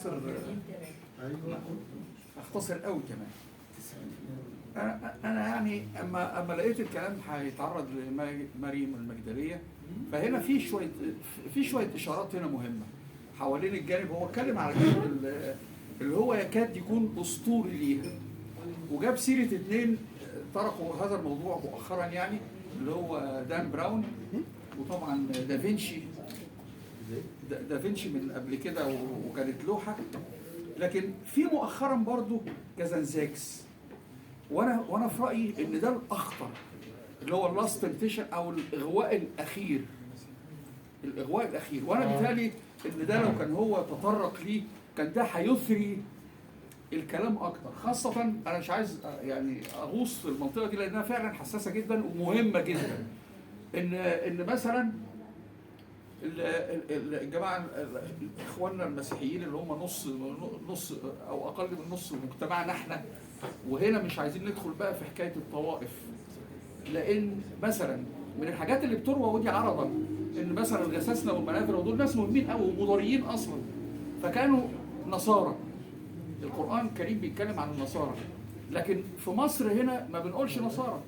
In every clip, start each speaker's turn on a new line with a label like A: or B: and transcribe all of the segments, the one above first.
A: اختصر اختصر قوي كمان. انا يعني اما لقيت الكلام هيتعرض لمريم المجدليه، فهنا في شويه اشارات هنا مهمه حوالين الجانب. هو اتكلم على الجانب اللي هو يكاد يكون اسطوري ليها، وجاب سيره اثنين طرقوا هذا الموضوع مؤخرا، يعني اللي هو دان براون، وطبعا دافنشي من قبل كده وكانت لوحه. لكن في مؤخرا برضو كازانزاكس، وانا في رايي ان ده الاخطر، اللي هو اللاست تمبتيشن او الاغواء الاخير. وانا بيتهيألي ان ده لو كان هو تطرق ليه كان ده هيثري الكلام اكتر، خاصه انا مش عايز يعني اغوص في المنطقه دي لانها فعلا حساسه جدا ومهمه جدا. ان مثلا الجماعه اخواننا المسيحيين اللي هم نص او اقل من نص مجتمعنا احنا، وهنا مش عايزين ندخل بقى في حكايه الطوائف، لان مثلا من الحاجات اللي بتروى ودي عرضا ان مثلا الغساسنه والمنافر ودول ناس مهمين قوي ومضاريين اصلا، فكانوا نصارى. القران الكريم بيتكلم عن النصارى، لكن في مصر هنا ما بنقولش نصارى،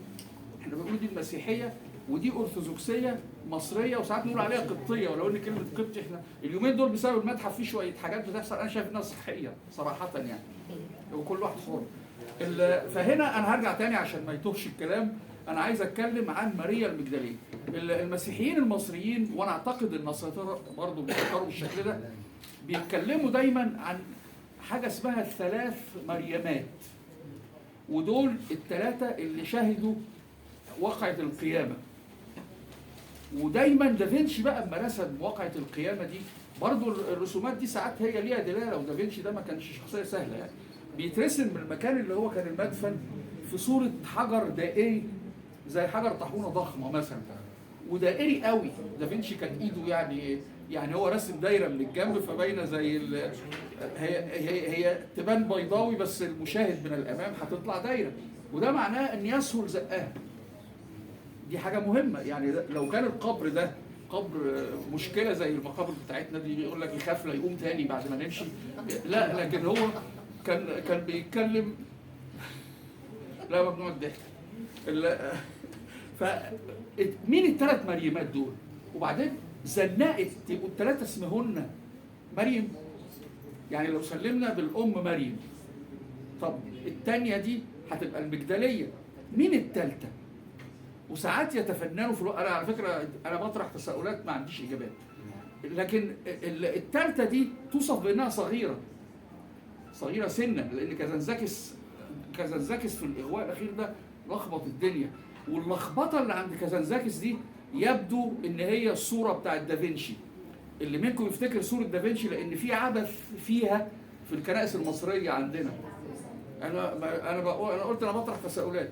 A: احنا بنقول دي المسيحيه ودي ارثوذكسيه مصريه، وساعات نقول عليها قبطيه، ولو ان كلمه قبطي احنا اليومين دول بسبب المتحف في شويه حاجات بتحصل انا شايف انها صحيه صراحه يعني، وكل واحد حر. فهنا انا هرجع تاني عشان ما يتوهش الكلام، انا عايز اتكلم عن ماريا المجدليه. المسيحيين المصريين وانا اعتقد النصارى برضه بيفكروا بالشكل ده، بيتكلموا دايما عن حاجه اسمها الثلاث مريمات، ودول الثلاثه اللي شهدوا واقعة القيامة. ودايما دافنشي بقى اما رسم واقعة القيامة دي، برضو الرسومات دي ساعات هي ليها دلالة، ودافنشي ده ما كانش شخصية سهلة يعني. بيترسم من المكان اللي هو كان المدفن في صورة حجر دائري زي حجر طاحونة ضخمة مثلا، ودائري قوي. دافنشي كان ايده يعني هو رسم دايرة من الجنب فباينة زي هي تبان بيضاوي، بس المشاهد من الامام هتطلع دايرة، وده معناه ان يسهل زقها. دي حاجة مهمة يعني. لو كان القبر ده قبر مشكلة زي المقابر بتاعتنا دي بيقول لك يخاف لا يقوم تاني بعد ما نمشي، لا، لكن هو كان بيتكلم لا ممنوع الضحك. فمين الثلاث مريمات دول؟ وبعدين زنقت يبقوا الثلاثة اسمهن مريم، يعني لو سلمنا بالأم مريم، طب الثانية دي هتبقى المجدلية، مين الثالثة؟ وساعات يتفننوا في انا على فكره انا بطرح تساؤلات ما عنديش اجابات، لكن الثالثه دي توصف بانها صغيره سنا، لان كازانزاكس في الاغواء الاخير ده لخبط الدنيا، واللخبطه اللي عند كازانزاكس دي يبدو ان هي الصوره بتاعت دافنشي. اللي منكم يفتكر صوره دافنشي لان في عبث فيها في الكنائس المصريه عندنا. انا قلت انا بطرح تساؤلات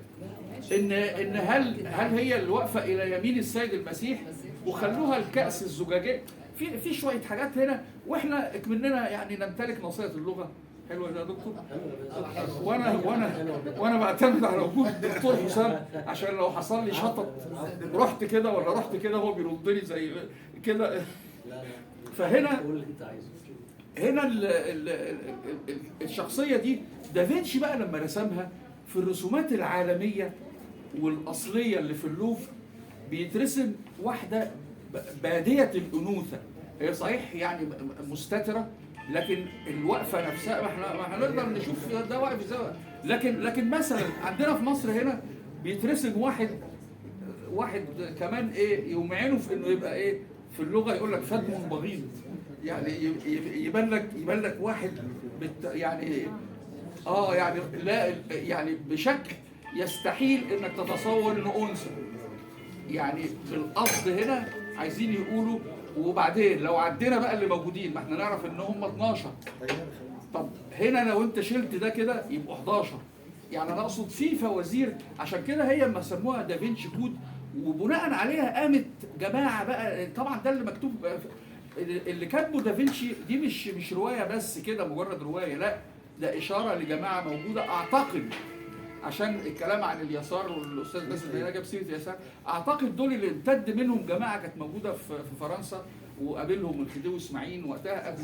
A: ان هل هي اللي واقفه الى يمين السيد المسيح وخلوها الكأس الزجاجيه في شويه حاجات هنا، واحنا اكملنا يعني نمتلك نصيحه اللغه حلوه يا دكتور. وانا بعتمد على وجود الدكتور حسام عشان لو حصل لي شطط رحت كده ولا رحت كده هو بيرد لي زي كده. فهنا الشخصيه دي دافنشي بقى لما رسمها في الرسومات العالميه والاصليه اللي في اللوفر بيترسم واحده باديه الانوثه، هي صحيح يعني مستتره، لكن الوقفه نفسها ما احنا نقدر نشوف ده واقف ازاي. لكن مثلا عندنا في مصر هنا بيترسم واحد كمان ايه يمعنه في انه يبقى ايه في اللغه يقول لك فدم بغيض، يعني يبان لك واحد يعني يعني لا يعني بشكل يستحيل انك تتصور انه انثى، يعني بالقصد هنا عايزين يقولوا. وبعدين لو عدينا بقى اللي موجودين، ما احنا نعرف ان هم 12، طب هنا لو انت شلت ده كده يبقوا 11، يعني انا اقصد في فوازير. عشان كده هي ما سموها دافنشي كود، وبناء عليها قامت جماعه بقى. طبعا ده اللي مكتوب اللي كاتبه دافنشي دي مش روايه بس كده مجرد روايه، لا ده اشاره لجماعه موجوده اعتقد، عشان الكلام عن اليسار والاستاذ باسل هنا جاب سيره اليسار، اعتقد دول اللي امتد منهم جماعه كانت موجوده في فرنسا وقابلهم من خديوي اسماعيل وقتها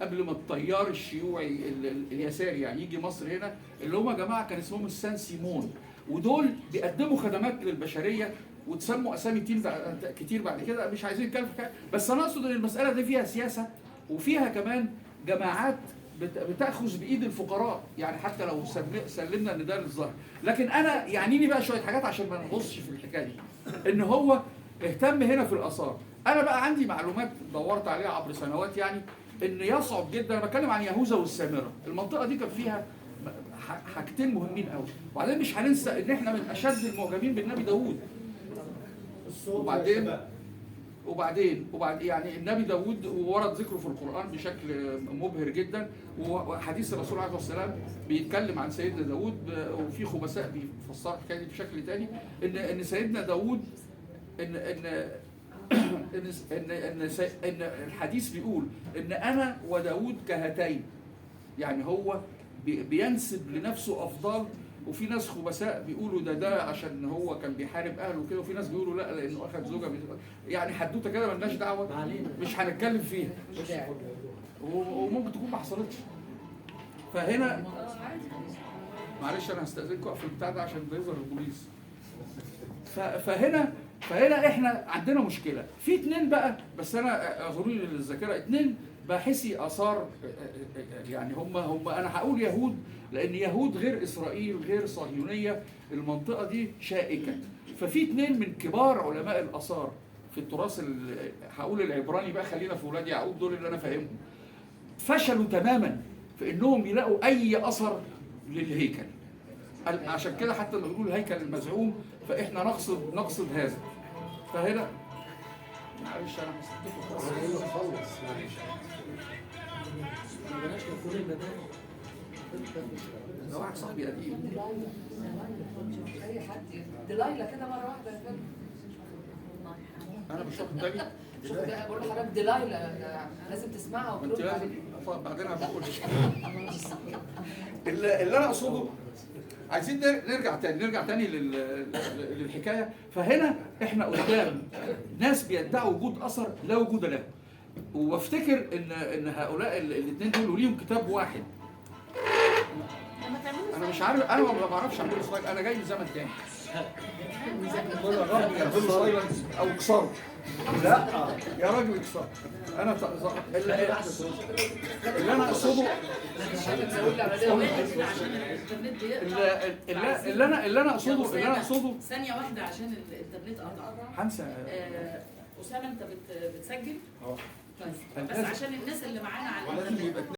A: قبل ما التيار الشيوعي اليساري يعني يجي مصر هنا، اللي هم جماعه كان اسمهم السان سيمون، ودول بيقدموا خدمات للبشريه وتسموا اسامي كتير بعد كده، مش عايزين نتكلم في حاجه، بس انا اقصد ان المساله دي فيها سياسه وفيها كمان جماعات بتاخذ بايد الفقراء، يعني حتى لو سلمنا ان ده للظاهر. لكن انا يعنيني بقى شويه حاجات عشان ما نغصش في الحكايه دي، ان هو اهتم هنا في الاثار. انا بقى عندي معلومات دورت عليها عبر سنوات، يعني ان يصعب جدا، انا بتكلم عن يهوذا والسامره، المنطقه دي كان فيها حاجتين مهمين قوي، وبعدين مش هننسى ان احنا من اشد المعجبين بالنبي داوود. وبعدين يعني النبي داوود ورد ذكره في القرآن بشكل مبهر جدا، وحديث الرسول عليه الصلاة والسلام بيتكلم عن سيدنا داوود، وفي خبثاء بيفسروا الحكايه دي بشكل تاني، ان سيدنا داوود ان الحديث بيقول ان انا وداوود كهاتين، يعني هو بينسب لنفسه افضال، وفي ناس خبثاء بيقولوا ده عشان هو كان بيحارب اهله وكده، وفي ناس بيقولوا لا لانه اخذ زوجه يعني حدوته كده مالناش دعوه، مش هنتكلم فيها وممكن تكون ما حصلتش. فهنا معلش انا هستاذنكم اقفل البتاع ده عشان ده يظهر البوليس. فهنا احنا عندنا مشكله في اتنين بقى، بس انا اعذروني للذاكره، اتنين باحثي اثار، يعني هم انا هقول يهود لان يهود غير اسرائيل غير صهيونيه، المنطقه دي شائكه. ففي اتنين من كبار علماء الاثار في التراث هقول العبراني بقى، خلينا في ولاد يعقوب دول اللي انا فاهمهم، فشلوا تماما في انهم يلاقوا اي اثر للهيكل. عشان كده حتى لما بيقولوا الهيكل المزعوم فاحنا نقصد هذا. فهنا معلش انا ده واحد صاحبي قديم
B: اي حد دلايلا كده مره واحده كده.
A: انا مش واخد بالي.
B: بقول لحضرتك دلايلا لازم تسمعها
A: انت
B: وترد
A: لازم
B: عليها.
A: بعدين هبقول اللي انا اقصده، عايزين نرجع تاني للحكايه. فهنا احنا قدام ناس بيدعوا وجود اثر لا وجود له، وافتكر ان هؤلاء الاثنين دول ليهم كتاب واحد. انا مش عارف، انا ما بعرفش اعمل سلايد، انا جاي من زمن تاني. او اكسره. لا يا راجل اكسره. انا اللي انا اقصده اللي انا اقصده
C: ثانية واحدة عشان الانترنت قطع.
A: هنسى.
C: أسامة أنت بتسجل؟ طيب بس عشان الناس اللي معانا على